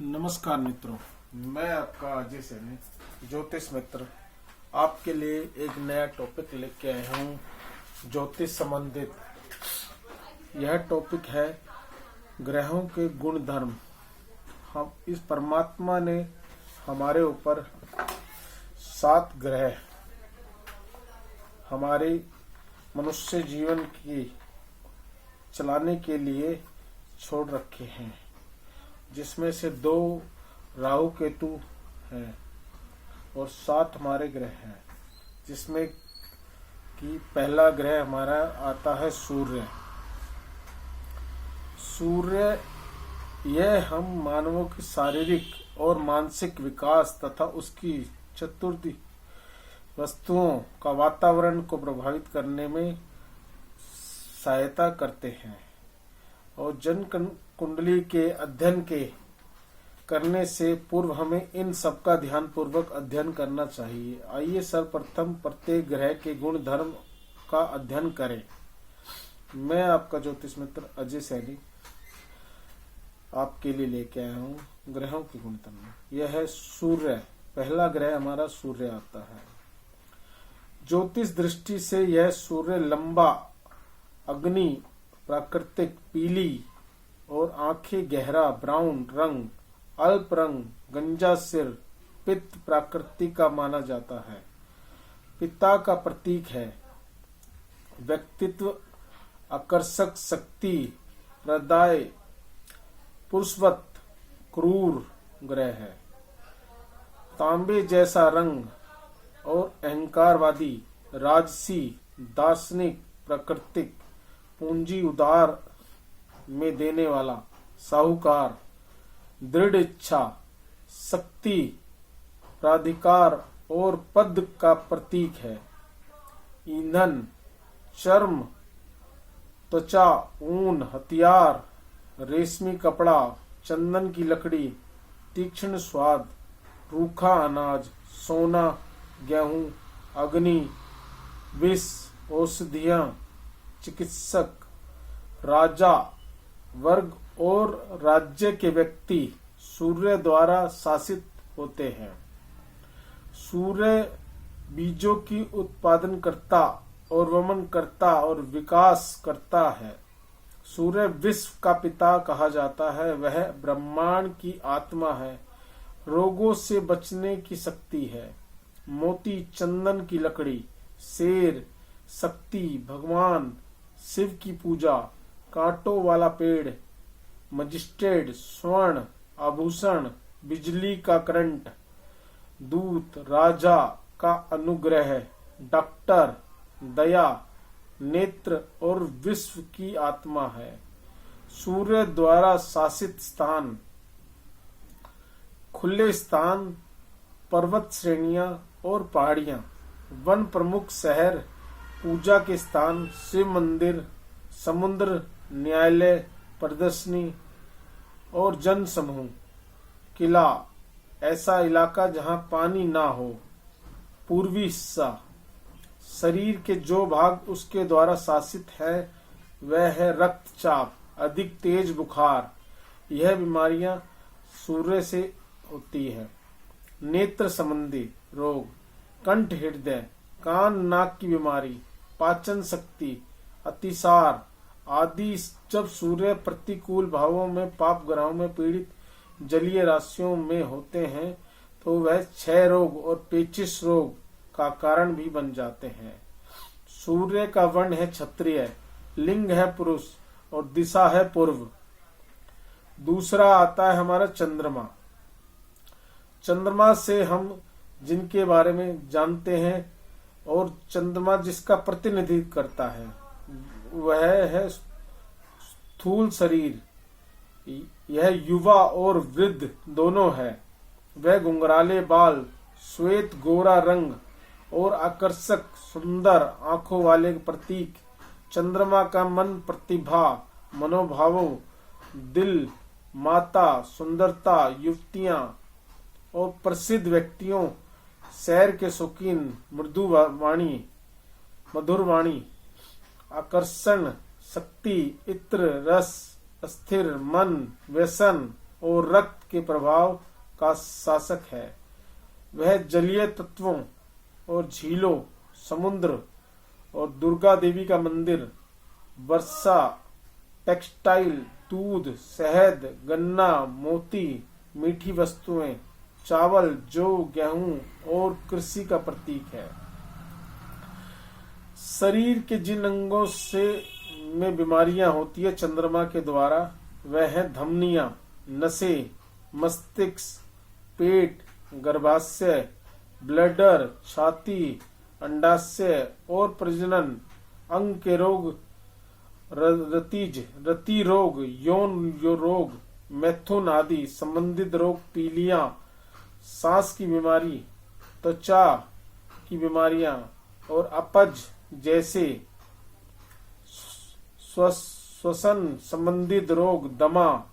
नमस्कार मित्रों, मैं आपका अजय सैनी ज्योतिष मित्र आपके लिए एक नया टॉपिक लेके आया हूँ ज्योतिष संबंधित। यह टॉपिक है ग्रहों के गुण धर्म। हम इस परमात्मा ने हमारे ऊपर 7 ग्रह हमारे मनुष्य जीवन की चलाने के लिए छोड़ रखे हैं, जिसमें से 2 राहु केतु हैं और 7 हमारे ग्रह हैं, जिसमें कि पहला ग्रह हमारा आता है सूर्य। सूर्य यह हम मानवों की शारीरिक और मानसिक विकास तथा उसकी चतुर्थी वस्तुओं का वातावरण को प्रभावित करने में सहायता करते हैं और जन कुंडली के अध्ययन के करने से पूर्व हमें इन सब का ध्यान पूर्वक अध्ययन करना चाहिए। आइए सर्वप्रथम प्रत्येक ग्रह के गुण धर्म का अध्ययन करें। मैं आपका ज्योतिष मित्र अजय सैनी आपके लिए लेके आया हूँ ग्रहों के गुण धर्म। यह है सूर्य। पहला ग्रह हमारा सूर्य आता है। ज्योतिष दृष्टि से यह सूर्य लंबा, अग्नि, प्राकृतिक पीली और आंखें गहरा ब्राउन रंग, अल्प रंग, गंजा सिर, पित्त प्रकृति का माना जाता है। पिता का प्रतीक है। व्यक्तित्व, आकर्षक शक्ति, हृदय, पुरुषवत, क्रूर ग्रह है। तांबे जैसा रंग और अहंकारवादी, राजसी, दार्शनिक, प्राकृतिक, पूंजी उधार में देने वाला, साहूकार, दृढ़ इच्छा, शक्ति, प्राधिकार और पद का प्रतीक है। ईंधन, चर्म, त्वचा, ऊन, हथियार, रेशमी कपड़ा, चंदन की लकड़ी, तीक्ष्ण स्वाद, रूखा अनाज, सोना, गेहूं, अग्नि, विष, औषधियां, चिकित्सक, राजा वर्ग और राज्य के व्यक्ति सूर्य द्वारा शासित होते हैं। सूर्य बीजों की उत्पादन करता और वमन करता और विकास करता है। सूर्य विश्व का पिता कहा जाता है। वह ब्रह्मांड की आत्मा है। रोगों से बचने की शक्ति है। मोती, चंदन की लकड़ी, शेर, शक्ति, भगवान शिव की पूजा, कांटों वाला पेड़, मजिस्ट्रेट, स्वर्ण, आभूषण, बिजली का करंट, दूत, राजा का अनुग्रह, डॉक्टर, दया, नेत्र और विश्व की आत्मा है। सूर्य द्वारा शासित स्थान, खुले स्थान, पर्वत श्रेणियां और पहाड़ियां, वन प्रमुख शहर, पूजा के स्थान, शिव मंदिर, समुद्र, न्यायालय, प्रदर्शनी और जन समूह, किला, ऐसा इलाका जहां पानी ना हो, पूर्वी हिस्सा, शरीर के जो भाग उसके द्वारा शासित है वह है रक्तचाप, अधिक तेज बुखार। यह बीमारियां सूर्य से होती है। नेत्र संबंधी रोग, कंठ, हृदय, कान, नाक की बीमारी, पाचन शक्ति, अतिसार आदि। जब सूर्य प्रतिकूल भावों में पाप ग्रहों में पीड़ित जलीय राशियों में होते हैं तो वह क्षय रोग और पेचिश रोग का कारण भी बन जाते हैं। सूर्य का वर्ण है क्षत्रिय, लिंग है पुरुष और दिशा है पूर्व। दूसरा आता है हमारा चंद्रमा। चंद्रमा से हम जिनके बारे में जानते हैं और चंद्रमा जिसका प्रतिनिधित्व करता है वह है स्थूल शरीर। यह युवा और वृद्ध दोनों है। वह घुंघराले बाल, श्वेत गोरा रंग और आकर्षक सुंदर आंखों वाले प्रतीक। चंद्रमा का मन, प्रतिभा, मनोभावों, दिल, माता, सुंदरता, युवतियां और प्रसिद्ध व्यक्तियों, शहर के शौकीन, मृदु वाणी, मधुर वाणी, आकर्षण, शक्ति, इत्र, रस, अस्थिर मन, व्यसन, और रक्त के प्रभाव का शासक है। वह जलीय तत्वों और झीलों, समुद्र और दुर्गा देवी का मंदिर, वर्षा, टेक्सटाइल, दूध, शहद, गन्ना, मोती, मीठी वस्तुएं, चावल, जौ, गेहूं और कृषि का प्रतीक है। शरीर के जिन अंगों से में बीमारियां होती है चंद्रमा के द्वारा, वह है धमनियां, नसें, मस्तिष्क, पेट, गर्भाशय, ब्लैडर, छाती, अंडाशय और प्रजनन अंग के रोग, रति रोग, यौन रोग, मैथुन आदि संबंधित रोग, पीलिया, सांस की बीमारी, त्वचा की बीमारियां और अपच जैसे श्वसन संबंधित रोग, दमा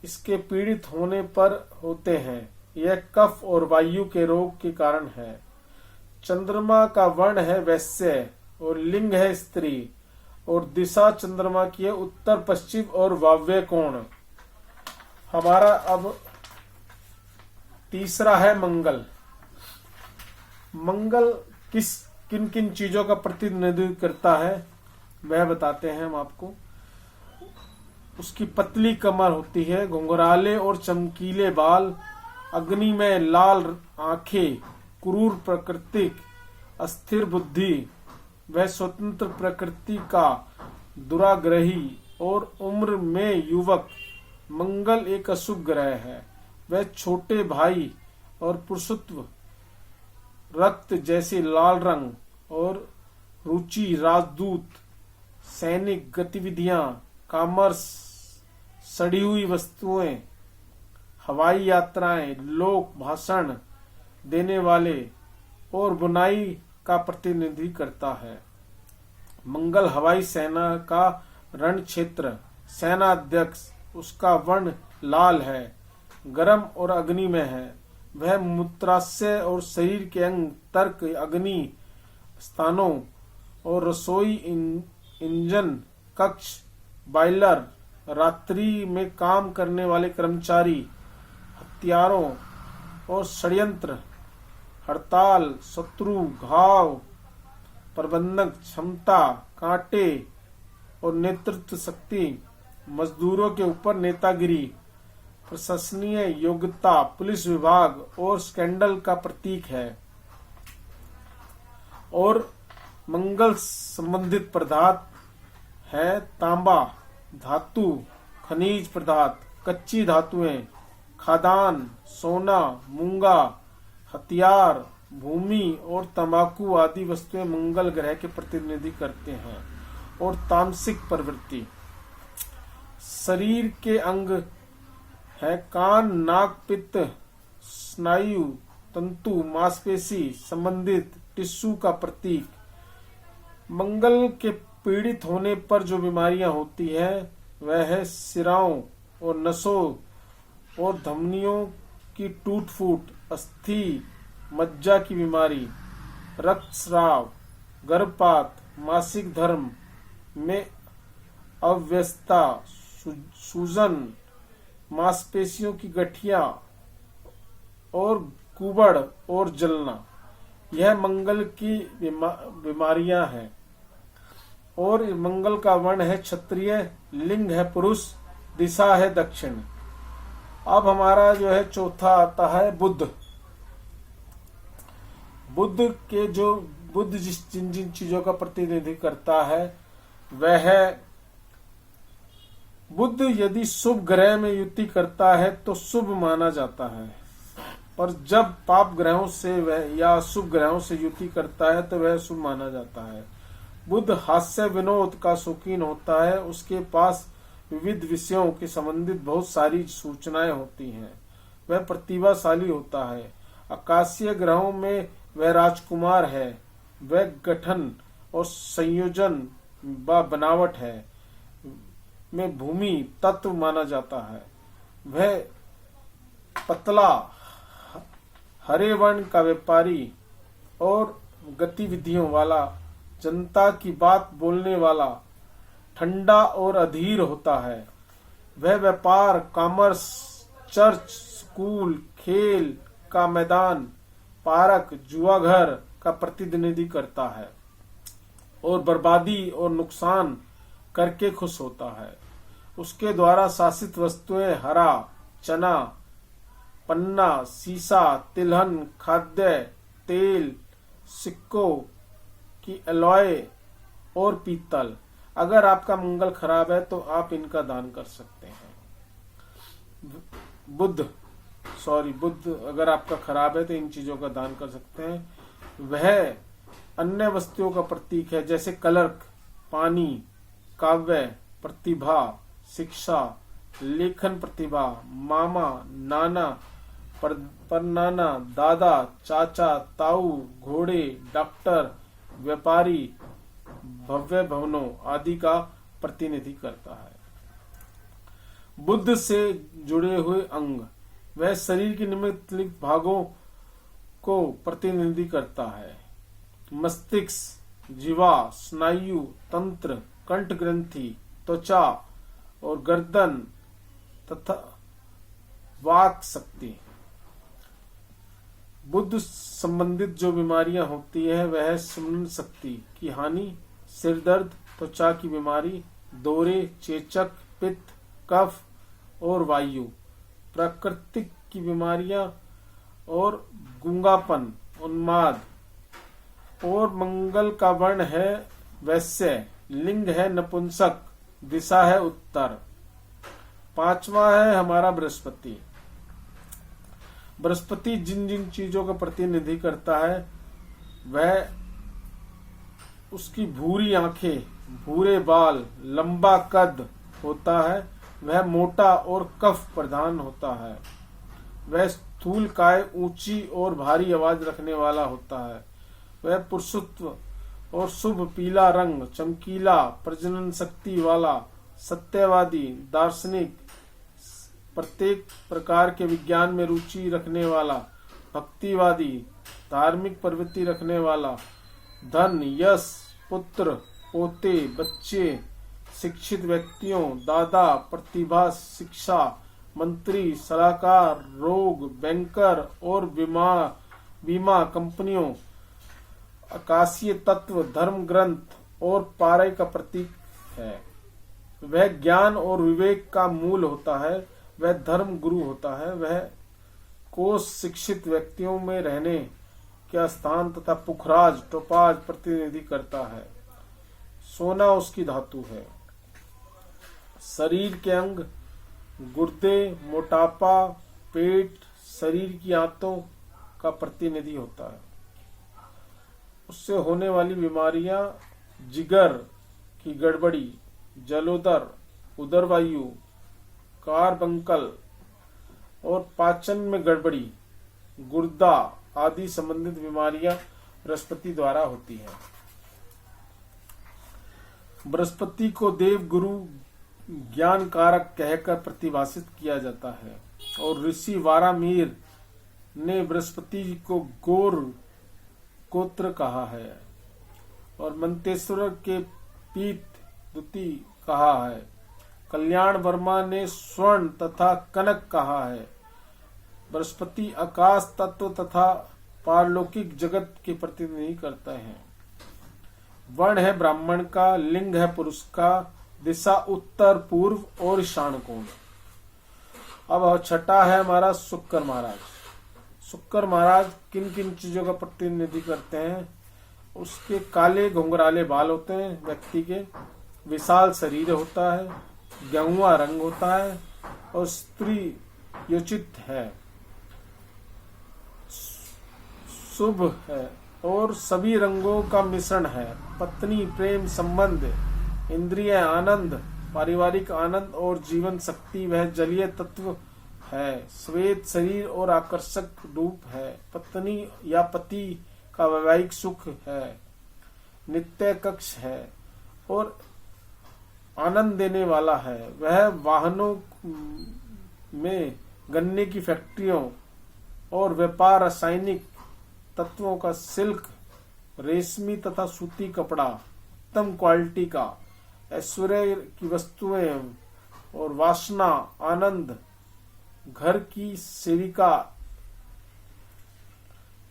इसके पीड़ित होने पर होते हैं। यह कफ और वायु के रोग के कारण है। चंद्रमा का वर्ण है वैश्य और लिंग है स्त्री और दिशा चंद्रमा की है उत्तर पश्चिम और वायव्य कोण। हमारा अब तीसरा है मंगल। मंगल किन किन चीजों का प्रतिनिधित्व करता है वह बताते हैं हम आपको। उसकी पतली कमर होती है, घुंघराले और चमकीले बाल, अग्नि में लाल आंखें, क्रूर प्रकृतिक, अस्थिर बुद्धि, वह स्वतंत्र प्रकृति का दुराग्रही और उम्र में युवक। मंगल एक अशुभ ग्रह है। वह छोटे भाई और पुरुषत्व, रक्त जैसे लाल रंग और रुचि, राजदूत, सैनिक गतिविधियां, कॉमर्स, सड़ी हुई वस्तुएं, हवाई यात्राएं, लोक भाषण देने वाले और बुनाई का प्रतिनिधि करता है। मंगल हवाई सेना का रण क्षेत्र, सेना अध्यक्ष, उसका वर्ण लाल है, गर्म और अग्नि में है। वह मूत्राशय और शरीर के अंग, तर्क, अग्नि स्थानों और रसोई इंजन, कक्ष, बॉयलर, रात्रि में काम करने वाले कर्मचारी, हथियारों और षड्यंत्र, हड़ताल, शत्रु, घाव, प्रबंधक क्षमता, कांटे और नेतृत्व शक्ति, मजदूरों के ऊपर नेतागिरी, प्रशंसनीय योग्यता, पुलिस विभाग और स्कैंडल का प्रतीक है। और मंगल संबंधित पदार्थ है तांबा, धातु, खनिज पदार्थ, कच्ची धातुएं, खादान, सोना, मूंगा, हथियार, भूमि और तंबाकू आदि वस्तुएं मंगल ग्रह के प्रतिनिधि करते हैं। और तामसिक प्रवृत्ति, शरीर के अंग है कान, नाक, पित्त, स्नायु, तंतु, मांसपेशी संबंधित टिश्यू का प्रतीक। मंगल के पीड़ित होने पर जो बीमारियां होती है वह है सिराओं और नसों और धमनियों की टूट फूट, अस्थि मज्जा की बीमारी, रक्तस्राव, गर्भपात, मासिक धर्म में अव्यवस्था, सूजन, मांसपेशियों की गठिया और कुबड़ और जलना, यह मंगल की बीमारियां हैं। और मंगल का वर्ण है क्षत्रिय, लिंग है पुरुष, दिशा है दक्षिण। अब हमारा जो है चौथा आता है बुध। बुध जिन जिन चीजों का प्रतिनिधित्व करता है वह है बुध यदि शुभ ग्रह में युति करता है तो शुभ माना जाता है, और जब पाप ग्रहों से वह या शुभ ग्रहों से युति करता है तो वह शुभ माना जाता है। बुध हास्य विनोद का शौकीन होता है। उसके पास विविध विषयों के संबंधित बहुत सारी सूचनाएं होती हैं। वह प्रतिभाशाली होता है। आकाशीय ग्रहों में वह राजकुमार है। वह गठन और संयोजन व बनावट है में भूमि तत्व माना जाता है। वह पतला, हरे वर्ण का व्यापारी और गतिविधियों वाला, जनता की बात बोलने वाला, ठंडा और अधीर होता है। वह व्यापार, कॉमर्स, चर्च, स्कूल, खेल का मैदान, पार्क, जुआघर का प्रतिनिधि करता है और बर्बादी और नुकसान करके खुश होता है। उसके द्वारा शासित वस्तुएं हरा, चना, पन्ना, सीसा, तिलहन, खाद्य तेल, सिक्कों की अलॉय और पीतल। अगर आपका मंगल खराब है तो आप इनका दान कर सकते हैं। बुध अगर आपका खराब है तो इन चीजों का दान कर सकते हैं। वह अन्य वस्तुओं का प्रतीक है, जैसे कलर्क, पानी, काव्य प्रतिभा, शिक्षा, लेखन प्रतिभा, मामा, नाना, परनाना, दादा, चाचा, ताऊ, घोड़े, डॉक्टर, व्यापारी, भव्य भवनों आदि का प्रतिनिधि करता है। बुद्ध से जुड़े हुए अंग, वह शरीर के निम्नलिखित भागों को प्रतिनिधि करता है। मस्तिष्क, जीवा, स्नायु तंत्र, कंठ ग्रंथि, त्वचा और गर्दन तथा वाक शक्ति। बुद्ध संबंधित जो बीमारियां होती है वह सुमन शक्ति की हानि, सिर दर्द, त्वचा की बीमारी, दौरे, चेचक, पित्त, कफ और वायु, प्राकृतिक की बीमारियां और गूंगापन, उन्माद। और मंगल का वर्ण है वैश्य, लिंग है नपुंसक, दिशा है उत्तर। पांचवा है हमारा बृहस्पति। बृहस्पति जिन जिन चीजों का प्रतिनिधि करता है वह उसकी भूरी आंखें, भूरे बाल, लंबा कद होता है। वह मोटा और कफ प्रधान होता है। वह स्थूल काय, ऊंची और भारी आवाज रखने वाला होता है। वह पुरुषत्व और शुभ पीला रंग, चमकीला, प्रजनन शक्ति वाला, सत्यवादी, दार्शनिक, प्रत्येक प्रकार के विज्ञान में रुचि रखने वाला, भक्तिवादी, धार्मिक प्रवृत्ति रखने वाला, धन, यश, पुत्र, पोते, बच्चे, शिक्षित व्यक्तियों, दादा, प्रतिभा, शिक्षा, मंत्री, सलाहकार, रोग, बैंकर और बीमा कंपनियों, आकाशीय तत्व, धर्म ग्रंथ और पारे का प्रतीक है। वह ज्ञान और विवेक का मूल होता है। वह धर्म गुरु होता है। वह कोष शिक्षित व्यक्तियों में रहने के स्थान तथा पुखराज, टोपाज प्रतिनिधि करता है। सोना उसकी धातु है। शरीर के अंग, गुर्दे, मोटापा, पेट, शरीर की आंतों का प्रतिनिधि होता है। उससे होने वाली बीमारियां जिगर की गड़बड़ी, जलोदर, उदरवायु, कार्बंकल और पाचन में गड़बड़ी, गुर्दा आदि संबंधित बीमारियां बृहस्पति द्वारा होती हैं। बृहस्पति को देव गुरु, ज्ञान कारक कहकर प्रतिभाषित किया जाता है और ऋषि वारामीर ने बृहस्पति को गोर गोत्र कहा है और मंतेश्वर के पीत दुति कहा है। कल्याण वर्मा ने स्वर्ण तथा कनक कहा है। बृहस्पति आकाश तत्व तथा पारलौकिक जगत के प्रतिनिधि करते हैं। वर्ण है ब्राह्मण का, लिंग है पुरुष का, दिशा उत्तर, पूर्व और ईशान कोण। अब छठा है हमारा शुक्र महाराज। शुक्र महाराज किन किन चीजों का प्रतिनिधि करते हैं? उसके काले घुंघराले बाल होते हैं व्यक्ति के, विशाल शरीर होता है, गेहुआ रंग होता है और स्त्री योचित है, शुभ है और सभी रंगों का मिश्रण है। पत्नी, प्रेम संबंध, इंद्रिय आनंद, पारिवारिक आनंद और जीवन शक्ति। वह जलीय तत्व है, श्वेत शरीर और आकर्षक रूप है। पत्नी या पति का वैवाहिक सुख है, नित्य कक्ष है और आनंद देने वाला है। वह वाहनों में, गन्ने की फैक्ट्रियों और व्यापार, रासायनिक तत्वों का, सिल्क, रेशमी तथा सूती कपड़ा, उत्तम क्वालिटी का, ऐश्वर्य की वस्तुएं और वासना, आनंद, घर की सेविका,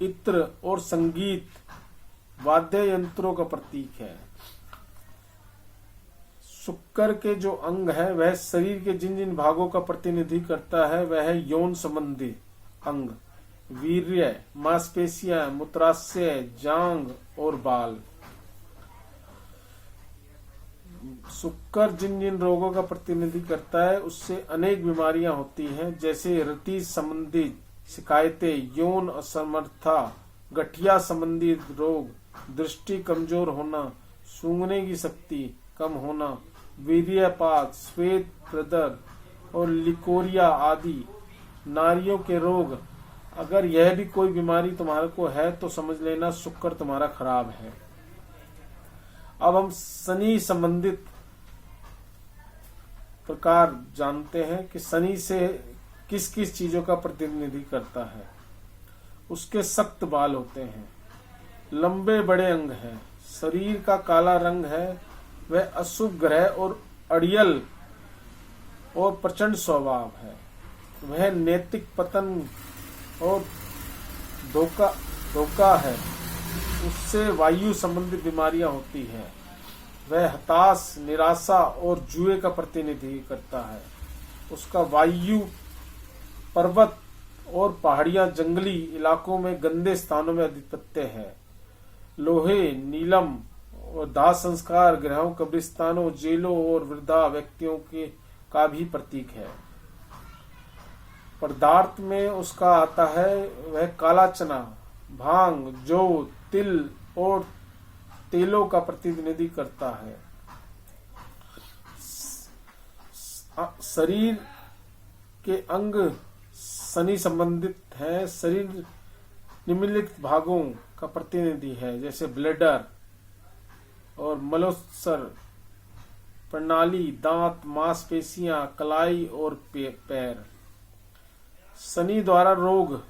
इत्र और संगीत वाद्य यंत्रों का प्रतीक है। शुक्र के जो अंग है वह शरीर के जिन जिन भागों का प्रतिनिधित्व करता है वह है यौन संबंधी अंग, वीर्य, मांसपेशियां, मूत्राशय, जांघ और बाल। शुक्र जिन जिन रोगों का प्रतिनिधित्व करता है उससे अनेक बीमारियां होती हैं, जैसे रति संबंधी शिकायतें, यौन असमर्थता, गठिया संबंधी रोग, दृष्टि कमजोर होना, सूंघने की शक्ति कम होना, वीर्यपात, श्वेत प्रदर और लिकोरिया आदि नारियों के रोग। अगर यह भी कोई बीमारी तुम्हारे को है तो समझ लेना शुक्र तुम्हारा खराब है। अब हम शनि संबंधित प्रकार जानते हैं कि शनि से किस किस चीजों का प्रतिनिधित्व करता है। उसके सख्त बाल होते हैं, लंबे बड़े अंग हैं, शरीर का काला रंग है, वह अशुभ ग्रह और अड़ियल और प्रचंड स्वभाव है, वह नैतिक पतन और धोखा है, उससे वायु संबंधित बीमारियां होती हैं, वह हताश, निराशा और जुए का प्रतिनिधित्व करता है, उसका वायु, पर्वत और पहाड़ियां, जंगली इलाकों में गंदे स्थानों में आधिपत्य है, लोहे, नीलम और दाह संस्कार ग्रहों, कब्रिस्तानों, जेलों और वृद्धा व्यक्तियों के का भी प्रतीक है। पदार्थ में उसका आता है वह काला चना, भांग, जौ, तिल और तेलों का प्रतिनिधित्व करता है। शरीर के अंग शनि संबंधित है, शरीर निम्नलिखित भागों का प्रतिनिधि है, जैसे ब्लैडर और मलोत्सर प्रणाली, दांत, मांसपेशियां, कलाई और पैर। शनि द्वारा रोग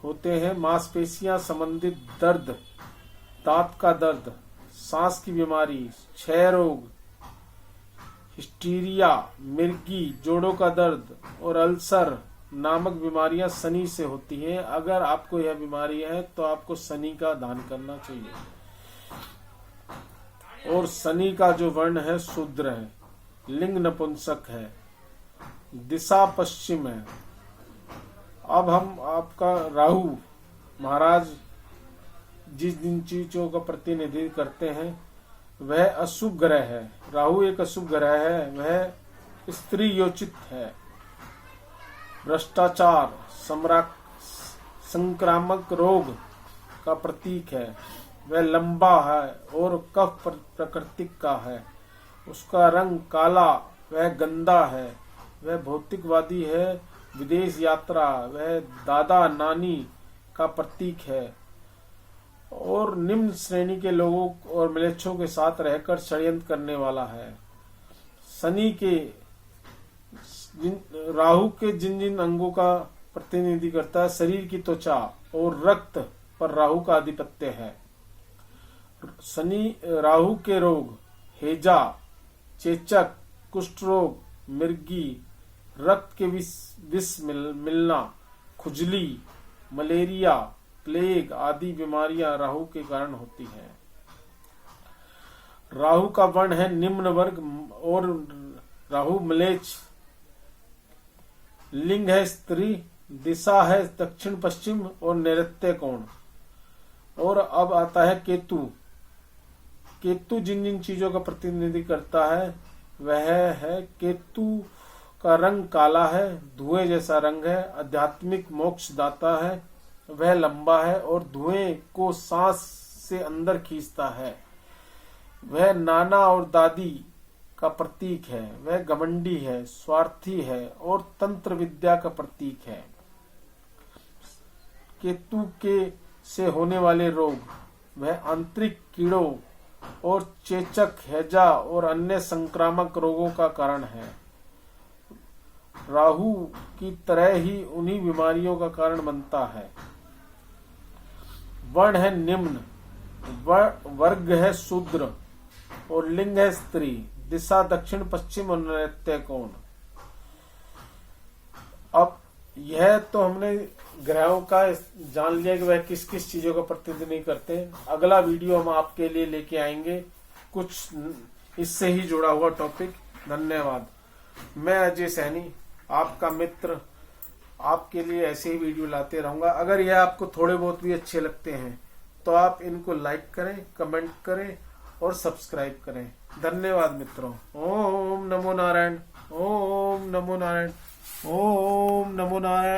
होते हैं मांसपेशियां संबंधित दर्द, दांत का दर्द, सांस की बीमारी, क्षय रोग, हिस्टीरिया, मिर्गी, जोड़ों का दर्द और अल्सर नामक बीमारियां शनि से होती हैं। अगर आपको यह बीमारी है तो आपको शनि का दान करना चाहिए। और शनि का जो वर्ण है शूद्र है, लिंग नपुंसक है, दिशा पश्चिम है। अब हम आपका राहु महाराज जिस जिन चीजों का प्रतिनिधित्व करते हैं वह अशुभ ग्रह है। राहु एक अशुभ ग्रह है, वह स्त्री योचित है, भ्रष्टाचार, संक्रामक रोग का प्रतीक है, वह लंबा है और कफ प्रकृति का है, उसका रंग काला, वह गंदा है, वह भौतिकवादी है, विदेश यात्रा, वह दादा नानी का प्रतीक है और निम्न श्रेणी के लोगों और म्लेच्छों के साथ रहकर षड्यंत्र करने वाला है। शनि के राहु के जिन जिन अंगों का प्रतिनिधि करता है, शरीर की त्वचा और रक्त पर राहु का आधिपत्य है। शनि राहु के रोग हैजा, चेचक, कुष्ठ रोग, मिर्गी, रक्त के विष मिलना, खुजली, मलेरिया, प्लेग आदि बीमारियां राहु के कारण होती हैं। राहु का वर्ण है निम्न वर्ग और राहु म्लेच्छ, लिंग है स्त्री, दिशा है दक्षिण पश्चिम और नैऋत्य कोण। और अब आता है केतु। केतु जिन जिन चीजों का प्रतिनिधित्व करता है वह है, केतु का रंग काला है, धुएं जैसा रंग है, आध्यात्मिक मोक्ष दाता है, वह लंबा है और धुएं को सांस से अंदर खींचता है, वह नाना और दादी का प्रतीक है, वह घमंडी है, स्वार्थी है और तंत्र विद्या का प्रतीक है। केतु के से होने वाले रोग वह आंतरिक कीड़ों और चेचक, हैजा और अन्य संक्रामक रोगों का कारण है। राहु की तरह ही उन्हीं बीमारियों का कारण बनता है। वर्ण है निम्न, वर्ग है शूद्र और लिंग है स्त्री, दिशा दक्षिण पश्चिम और नृत्य कोण। अब यह तो हमने ग्रहों का जान लिया कि वह किस किस चीजों का प्रतिनिधित्व करते हैं। अगला वीडियो हम आपके लिए लेके आएंगे कुछ इससे ही जुड़ा हुआ टॉपिक। धन्यवाद। मैं अजय सैनी, आपका मित्र, आपके लिए ऐसे ही वीडियो लाते रहूंगा। अगर यह आपको थोड़े बहुत भी अच्छे लगते हैं तो आप इनको लाइक करें, कमेंट करें और सब्सक्राइब करें। धन्यवाद मित्रों। ओम नमो नारायण, ओम नमो नारायण, ओम नमो नारायण।